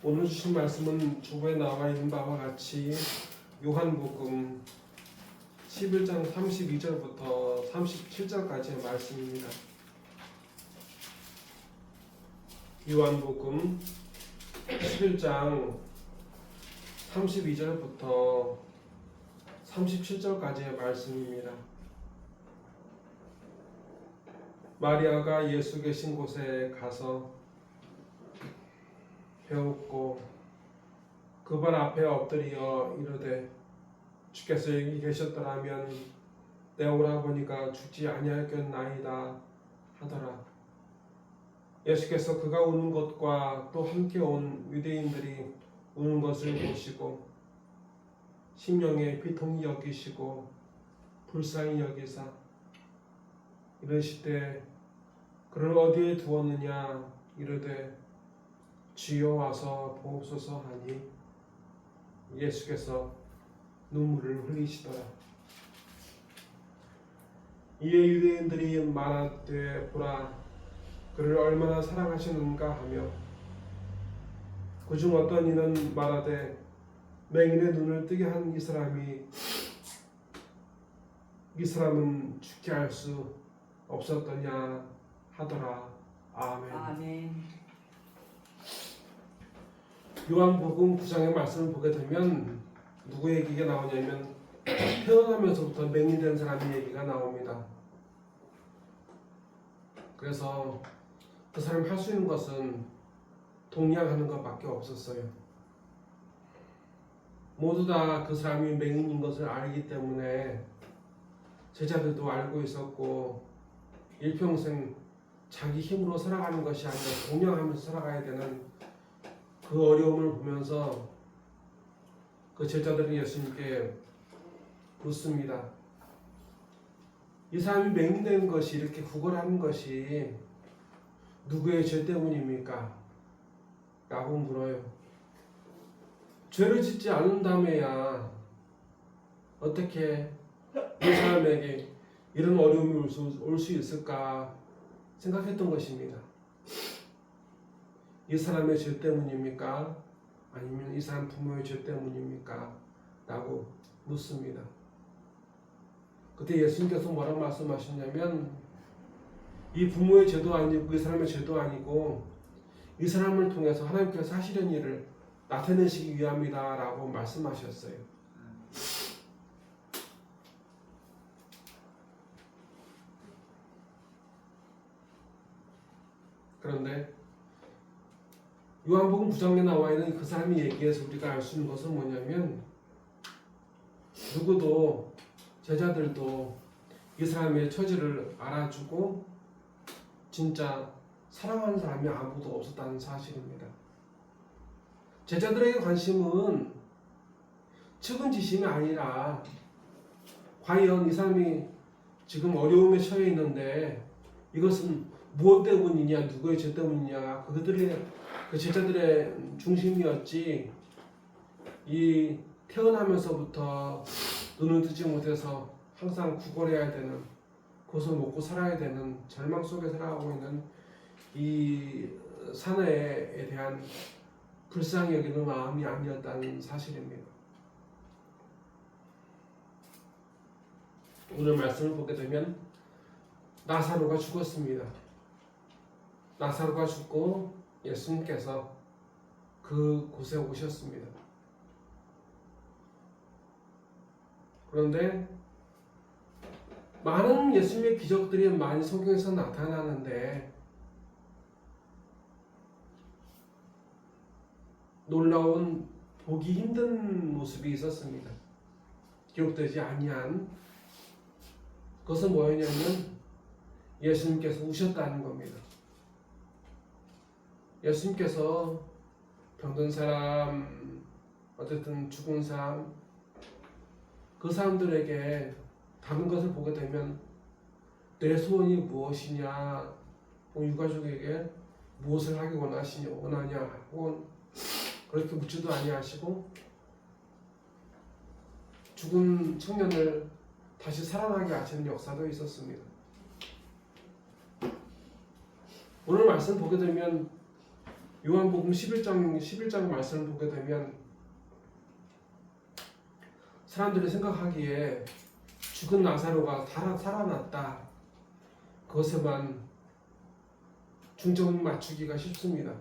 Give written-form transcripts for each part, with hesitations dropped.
오늘 주신 말씀은 주부에 나와 있는 바와 같이 요한복음 11장 32절부터 37절까지의 말씀입니다. 요한복음 11장 32절부터 37절까지의 말씀입니다. 마리아가 예수 계신 곳에 가서 배웠고 그 발 앞에 엎드려 이르되 주께서 여기 계셨더라면 내 오라버니가 죽지 아니하였겠나이다 하더라. 예수께서 그가 우는 것과 또 함께 온 유대인들이 우는 것을 보시고 심령에 비통히 여기시고 불쌍히 여기사 이르시되 그를 어디에 두었느냐 이르되 주여 와서 보옵소서 하니 예수께서 눈물을 흘리시더라. 이에 유대인들이 말하되 보라 그를 얼마나 사랑하시는가 하며 그중 어떤 이는 말하되 맹인의 눈을 뜨게 한 이 사람은 죽게 할 수 없었더냐 하더라. 아멘. 아멘. 요한복음 9장의 말씀을 보게 되면 누구 얘기가 나오냐면 태어나면서부터 맹인된 사람의 얘기가 나옵니다. 그래서 그 사람이 할 수 있는 것은 동양하는 것밖에 없었어요. 모두 다 그 사람이 맹인인 것을 알기 때문에 제자들도 알고 있었고 일평생 자기 힘으로 살아가는 것이 아니라 동양하면서 살아가야 되는 그 어려움을 보면서 그 제자들이 예수님께 묻습니다. 이 사람이 맹인된 것이 이렇게 구걸하는 것이 누구의 죄 때문입니까? 라고 물어요. 죄를 짓지 않는다며야 어떻게 이 사람에게 이런 어려움이 올 수 있을까 생각했던 것입니다. 이 사람의 죄 때문입니까? 아니면 이 사람 부모의 죄 때문입니까? 라고 묻습니다. 그때 예수님께서 뭐라고 말씀하셨냐면 이 부모의 죄도 아니고 이 사람의 죄도 아니고 이 사람을 통해서 하나님께서 하시려는 일을 나타내시기 위함이다 라고 말씀하셨어요. 그런데 요한복음 9장에 나와 있는 그 사람의 얘기에서 우리가 알 수 있는 것은 뭐냐면 누구도 제자들도 이 사람의 처지를 알아주고 진짜 사랑하는 사람이 아무도 없었다는 사실입니다. 제자들에게 관심은 측은지심이 아니라 과연 이 사람이 지금 어려움에 처해 있는데 이것은 무엇 때문이냐 누구의 죄 때문이냐 그 제자들의 중심이었지 이 태어나면서부터 눈을 뜨지 못해서 항상 구걸해야 되는 그것을 먹고 살아야 되는 절망 속에 살아가고 있는 이 사내에 대한 불쌍히 여기는 마음이 아니었다는 사실입니다. 오늘 말씀을 보게 되면 나사로가 죽었습니다. 나사로가 죽고 예수님께서 그 곳에 오셨습니다. 그런데 많은 예수님의 기적들이 많이 성경에서 나타나는데 놀라운 보기 힘든 모습이 있었습니다. 기록되지 아니한 그것은 뭐였냐면 예수님께서 우셨다는 겁니다. 예수님께서 병든 사람, 어쨌든 죽은 사람, 그 사람들에게 다른 것을 보게 되면 내 소원이 무엇이냐, 유가족에게 무엇을 하기 원하냐, 혹은 그렇게 묻지도 아니하시고 죽은 청년을 다시 살아나게 하시는 역사도 있었습니다. 오늘 말씀 보게 되면 요한복음 11장 말씀을 보게 되면 사람들이 생각하기에 죽은 나사로가 살아났다. 그것에만 중점 맞추기가 쉽습니다.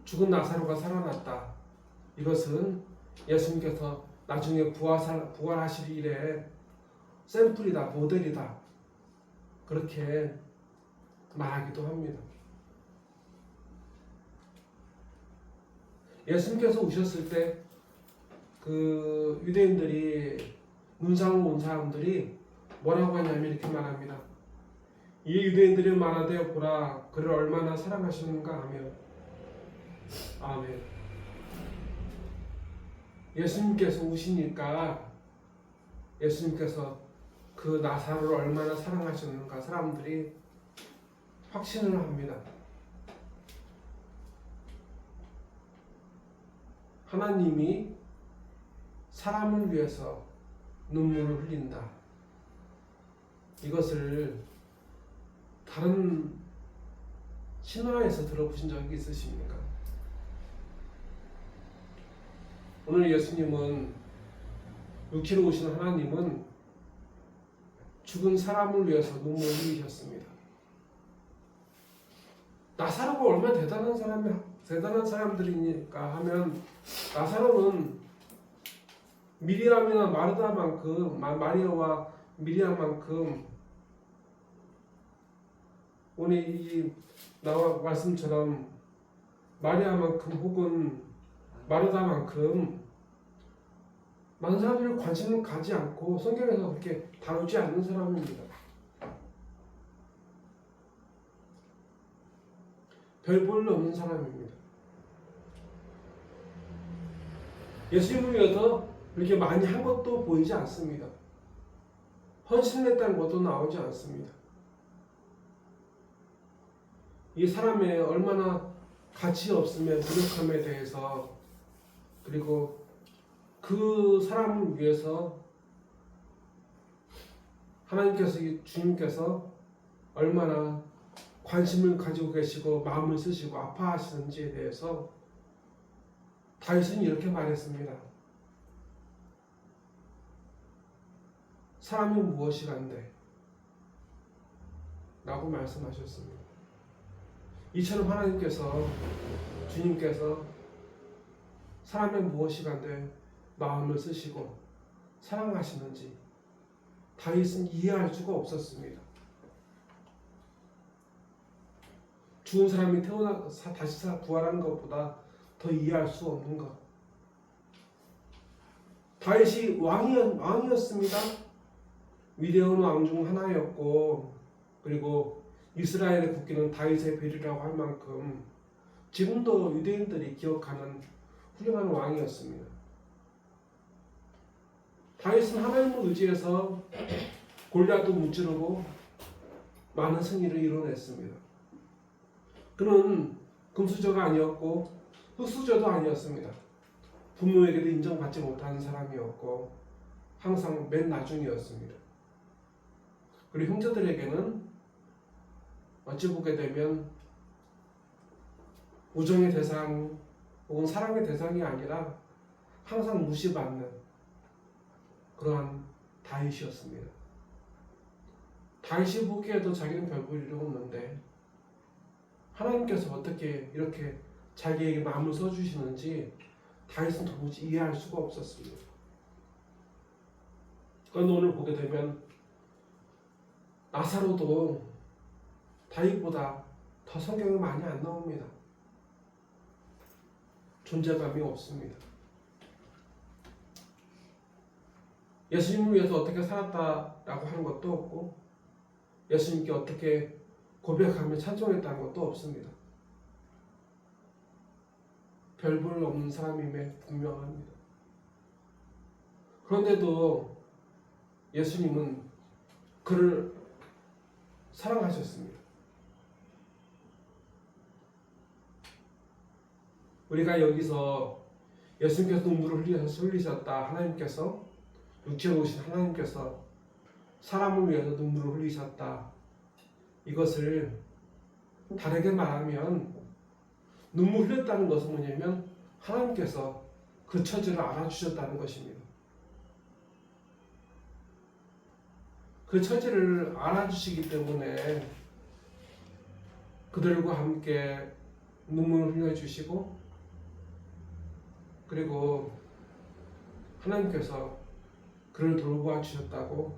죽은 나사로가 살아났다. 이것은 예수님께서 나중에 부활하실 일에 샘플이다, 모델이다. 그렇게 말하기도 합니다. 예수님께서 오셨을 때 그 유대인들이 문상으로 온 사람들이 뭐라고 하냐면 이렇게 말합니다. 이 유대인들이 말하되 보라 그를 얼마나 사랑하시는가 하며 아멘. 예수님께서 오시니까 예수님께서 그 나사로를 얼마나 사랑하셨는가 사람들이 확신을 합니다. 하나님이 사람을 위해서 눈물을 흘린다. 이것을 다른 신화에서 들어보신 적이 있으십니까? 오늘 예수님은 육체로 오신 하나님은 죽은 사람을 위해서 눈물을 흘리셨습니다. 나사로가 얼마나 대단한 사람들이니까 하면 나사로는 미리암이나 마르다만큼 마리아와 미리암만큼 오늘 이 나와 말씀처럼 마리아만큼 혹은 마르다만큼 많은 사람들이 관심을 가지 않고 성경에서 그렇게 다루지 않는 사람입니다. 별 볼 일 없는 사람입니다. 예수님을 위해서 그렇게 많이 한 것도 보이지 않습니다. 헌신했다는 것도 나오지 않습니다. 이 사람의 얼마나 가치 없음의 부족함에 대해서 그리고 그 사람을 위해서 하나님께서 주님께서 얼마나 관심을 가지고 계시고 마음을 쓰시고 아파하시는지에 대해서 다윗은 이렇게 말했습니다. 사람이 무엇이간데? 라고 말씀하셨습니다. 이처럼 하나님께서 주님께서 사람이 무엇이간데 마음을 쓰시고 사랑하시는지 다윗은 이해할 수가 없었습니다. 죽은 사람이 다시 부활하는 것보다 더 이해할 수 없는 것. 다윗이 왕이었습니다. 위대한 왕 중 하나였고 그리고 이스라엘의 국기는 다윗의 별이라고 할 만큼 지금도 유대인들이 기억하는 훌륭한 왕이었습니다. 다윗은 하나님을 의지해서 골리앗도 무찌르고 많은 승리를 이뤄냈습니다. 그는 금수저가 아니었고 흙수저도 아니었습니다. 부모에게도 인정받지 못하는 사람이었고 항상 맨 나중이었습니다. 그리고 형제들에게는 어찌 보게 되면 우정의 대상 혹은 사랑의 대상이 아니라 항상 무시받는 그러한 다윗이었습니다. 다윗이 보기에도 자기는 별볼 일이 없는데 하나님께서 어떻게 이렇게 자기에게 마음을 써주시는지 다윗은 도무지 이해할 수가 없었습니다. 그런데 오늘 보게 되면 나사로도 다윗보다 더 성경에 많이 안 나옵니다. 존재감이 없습니다. 예수님을 위해서 어떻게 살았다라고 하는 것도 없고 예수님께 어떻게 고백하며 찬송했다는 것도 없습니다. 별 볼 없는 사람임에 분명합니다. 그런데도 예수님은 그를 사랑하셨습니다. 우리가 여기서 예수님께서 눈물을 흘리셨다. 하나님께서 육체로 오신 하나님께서 사람을 위해서 눈물을 흘리셨다. 이것을 다르게 말하면 눈물 흘렸다는 것은 뭐냐면 하나님께서 그 처지를 알아주셨다는 것입니다. 그 처지를 알아주시기 때문에 그들과 함께 눈물을 흘려주시고, 그리고 하나님께서 그를 돌보아 주셨다고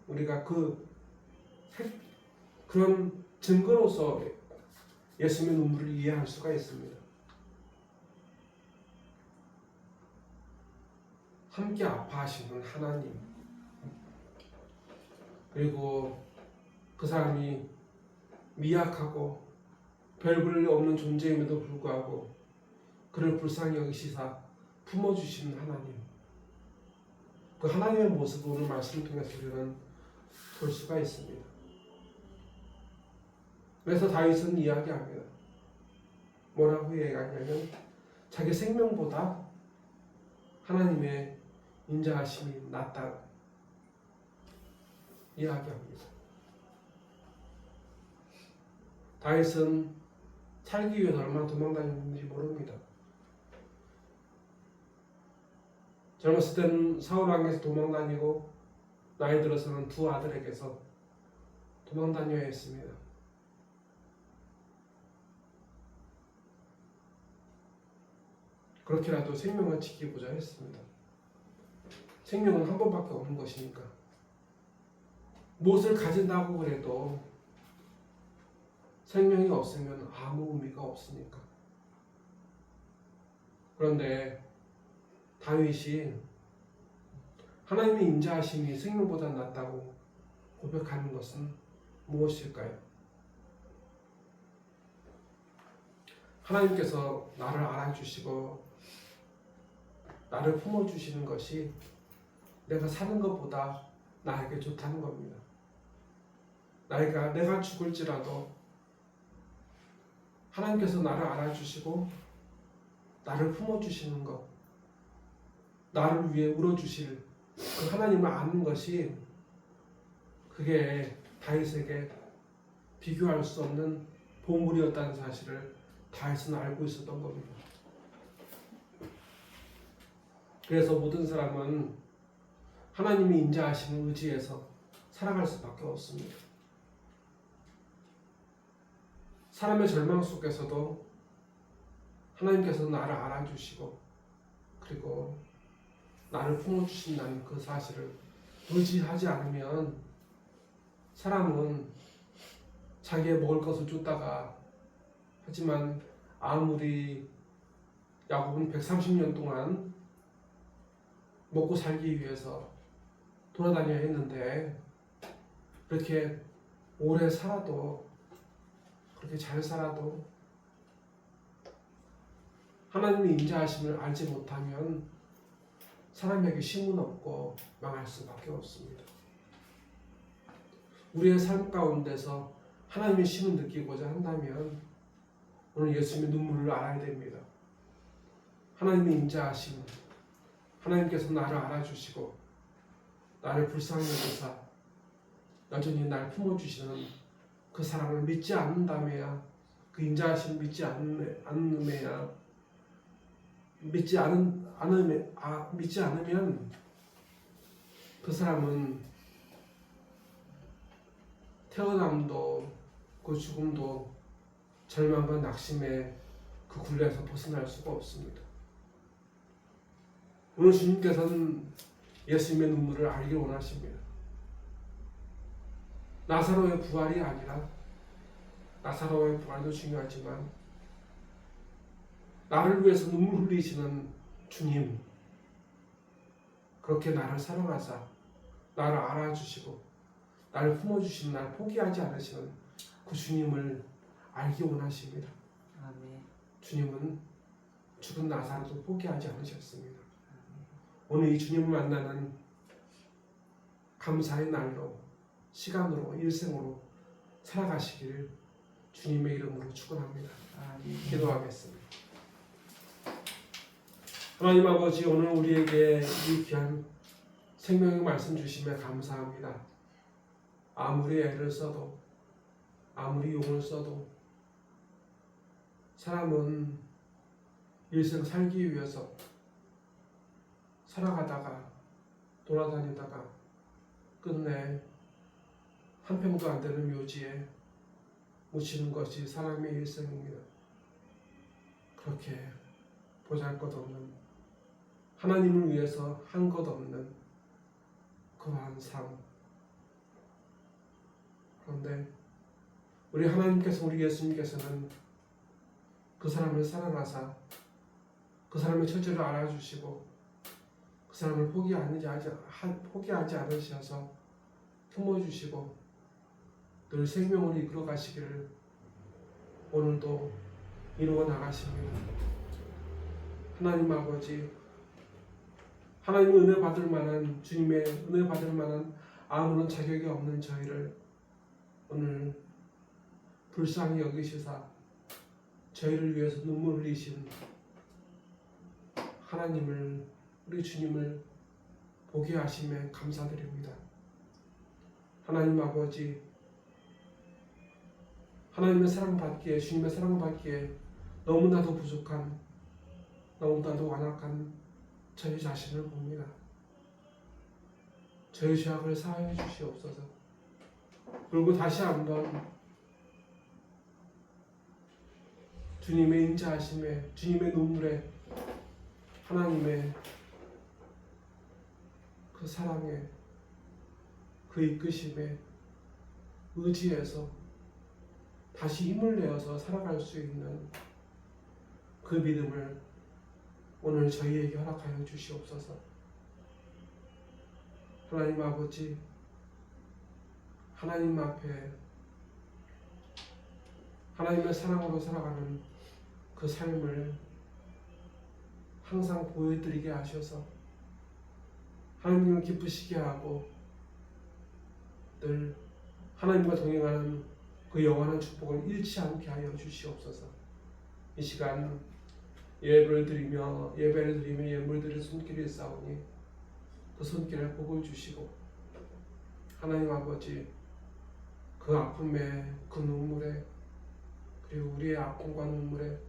우리가 그런 증거로서 예수님의 눈물을 이해할 수가 있습니다. 함께 아파하시는 하나님, 그리고 그 사람이 미약하고 별 볼 일 없는 존재임에도 불구하고 그를 불쌍히 여기시사 품어주시는 하나님, 그 하나님의 모습을 오늘 말씀을 통해서 우리는 볼 수가 있습니다. 그래서 다윗은 이야기합니다. 뭐라고 이야기하냐면 자기 생명보다 하나님의 인자하심이 낫다 이야기합니다. 다윗은 살기 위해서 얼마나 도망다녔는지 모릅니다. 젊었을 때는 사울 왕에서 도망다니고 나이 들어서는 두 아들에게서 도망다녀야 했습니다. 그렇게라도 생명을 지키고자 했습니다. 생명은 한 번밖에 없는 것이니까. 무엇을 가진다고 그래도 생명이 없으면 아무 의미가 없으니까. 그런데 다윗이 하나님의 인자하심이 생명보다 낫다고 고백하는 것은 무엇일까요? 하나님께서 나를 알아주시고 나를 품어주시는 것이 내가 사는 것보다 나에게 좋다는 겁니다. 내가 죽을지라도 하나님께서 나를 알아주시고 나를 품어주시는 것, 나를 위해 울어주실 그 하나님을 아는 것이, 그게 다윗에게 비교할 수 없는 보물이었다는 사실을 다윗은 알고 있었던 겁니다. 그래서 모든 사람은 하나님이 인자하심을 의지해서 살아갈 수밖에 없습니다. 사람의 절망 속에서도 하나님께서 나를 알아주시고 그리고 나를 품어주신다는 그 사실을 의지하지 않으면 사람은 자기의 먹을 것을 쫓다가, 하지만 아무리 야곱은 130년 동안 먹고 살기 위해서 돌아다녀야 했는데 그렇게 오래 살아도, 그렇게 잘 살아도 하나님의 인자하심을 알지 못하면 사람에게 쉼은 없고 망할 수밖에 없습니다. 우리의 삶 가운데서 하나님의 쉼을 느끼고자 한다면 오늘 예수님의 눈물을 알아야 됩니다. 하나님의 인자하심, 하나님께서 나를 알아주시고 나를 불쌍히 여기사 여전히 날 품어주시는 그 사랑을 믿지 않는다며야, 그 인자하심 믿지 않으면 그 사람은 태어남도 그 죽음도 절망과 낙심의 그 굴레에서 벗어날 수가 없습니다. 오늘 주님께서는 예수님의 눈물을 알기 원하십니다. 나사로의 부활이 아니라, 나사로의 부활도 중요하지만 나를 위해서 눈물 흘리시는 주님, 그렇게 나를 사랑하사 나를 알아주시고 나를 품어주시는, 나를 포기하지 않으시는 그 주님을 알기 원하십니다. 아멘. 주님은 죽은 나사로도 포기하지 않으셨습니다. 오늘 이 주님을 만나는 감사의 날로, 시간으로, 일생으로 살아가시기를 주님의 이름으로 축원합니다. 기도하겠습니다. 하나님 아버지, 오늘 우리에게 이 귀한 생명의 말씀 주심에 감사합니다. 아무리 애를 써도, 아무리 용을 써도 사람은 일생 살기 위해서 살아가다가 돌아다니다가 끝내 한 평도 안 되는 묘지에 묻히는 것이 사람의 일생입니다. 그렇게 보잘것없는, 하나님을 위해서 한 것 없는 그러한 삶. 그런데 우리 하나님께서, 우리 예수님께서는 그 사람을 사랑하사 그 사람의 처지를 알아주시고 그 사람을 포기하지 않으셔서 품어주시고 늘 생명으로 이끌어 가시기를 오늘도 이루어 나가십니다. 하나님 아버지, 하나님의 은혜 받을 만한, 주님의 은혜 받을 만한 아무런 자격이 없는 저희를 오늘 불쌍히 여기시사 저희를 위해서 눈물을 흘리신 하나님을, 우리 주님을 보게 하심에 감사드립니다. 하나님 아버지, 하나님의 사랑받기에, 주님의 사랑받기에 너무나도 부족한, 너무나도 완악한 저희 자신을 봅니다. 저희 죄악을 사하여 주시옵소서. 그리고 다시 한번 주님의 인자하심에, 주님의 눈물에, 하나님의 그 사랑에, 그 이끄심에 의지해서 다시 힘을 내어서 살아갈 수 있는 그 믿음을 오늘 저희에게 허락하여 주시옵소서. 하나님 아버지, 하나님 앞에 하나님의 사랑으로 살아가는 그 삶을 항상 보여드리게 하셔서 하나님을 기쁘시게 하고 늘 하나님과 동행하는 그 영원한 축복을 잃지 않게 하여 주시옵소서. 이 시간 예배를 드리며 예물 드릴 손길이 싸우니 그 손길에 복을 주시고 하나님 아버지, 그 아픔에, 그 눈물에, 그리고 우리의 아픔과 눈물에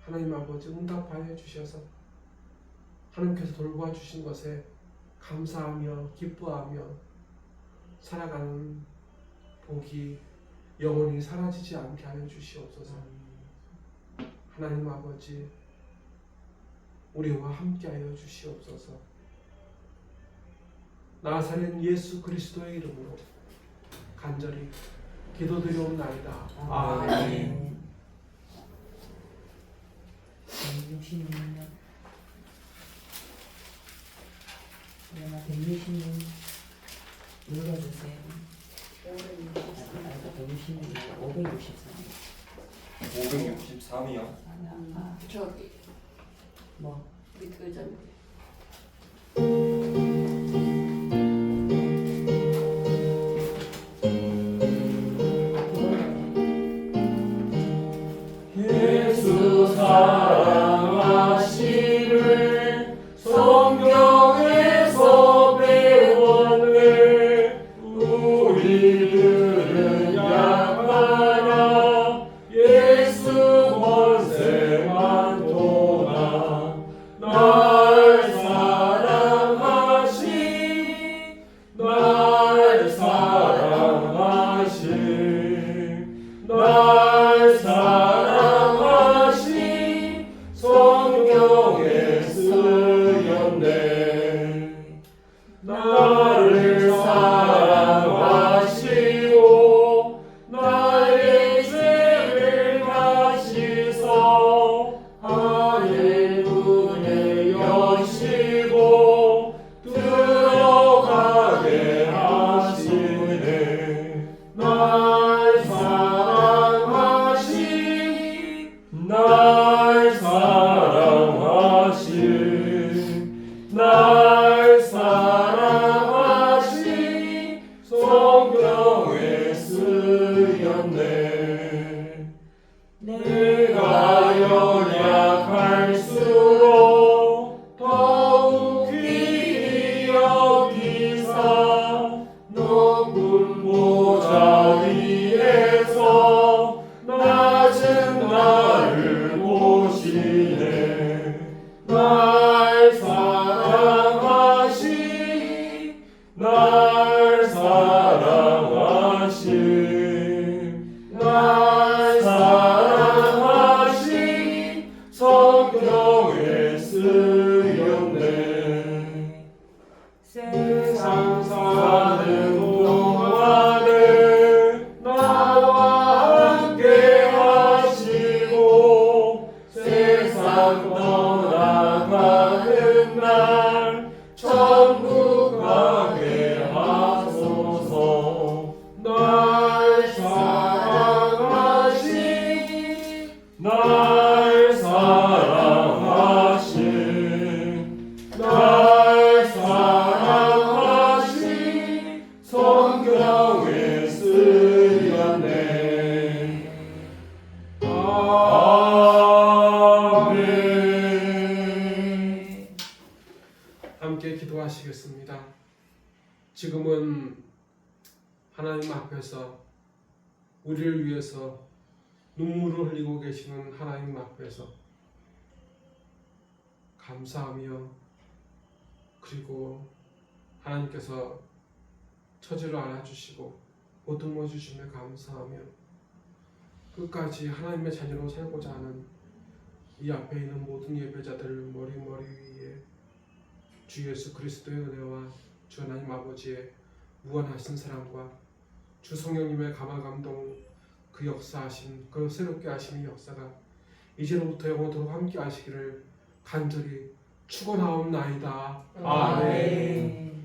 하나님 아버지 응답하여 주셔서 하나님께서 돌보아 주신 것에 감사하며 기뻐하며 살아가는 복이 영원히 사라지지 않게 하여 주시옵소서. 하나님 아버지, 우리와 함께하여 주시옵소서. 나사렛 예수 그리스도의 이름으로 간절히 기도드리옵나이다. 아멘. 166년 그러나 166 눌러주세요. 563이요. 저기 뭐 밑 의자 밑에. 예수 사랑하심을 성경에서 배웠네. 우리들은 약하나 예수 권세 많도다. 날 사랑하 아멘. 함께 기도하시겠습니다. 지금은 하나님 앞에서 우리를 위해서 눈물을 흘리고 계시는 하나님 앞에서 감사하며 그리고 하나님께서 처지를 알아주시고 보듬어 주심에 감사하며 끝까지 하나님의 자녀로 살고자 하는 이 앞에 있는 모든 예배자들 머리 위에 주 예수 그리스도의 은혜와 주 하나님 아버지의 무한하신 사랑과 주 성령님의 감화 감동 그 역사하심 그 새롭게 하시는 역사가 이제로부터 영원토록 함께 하시기를 간절히 축원하옵나이다. 아멘.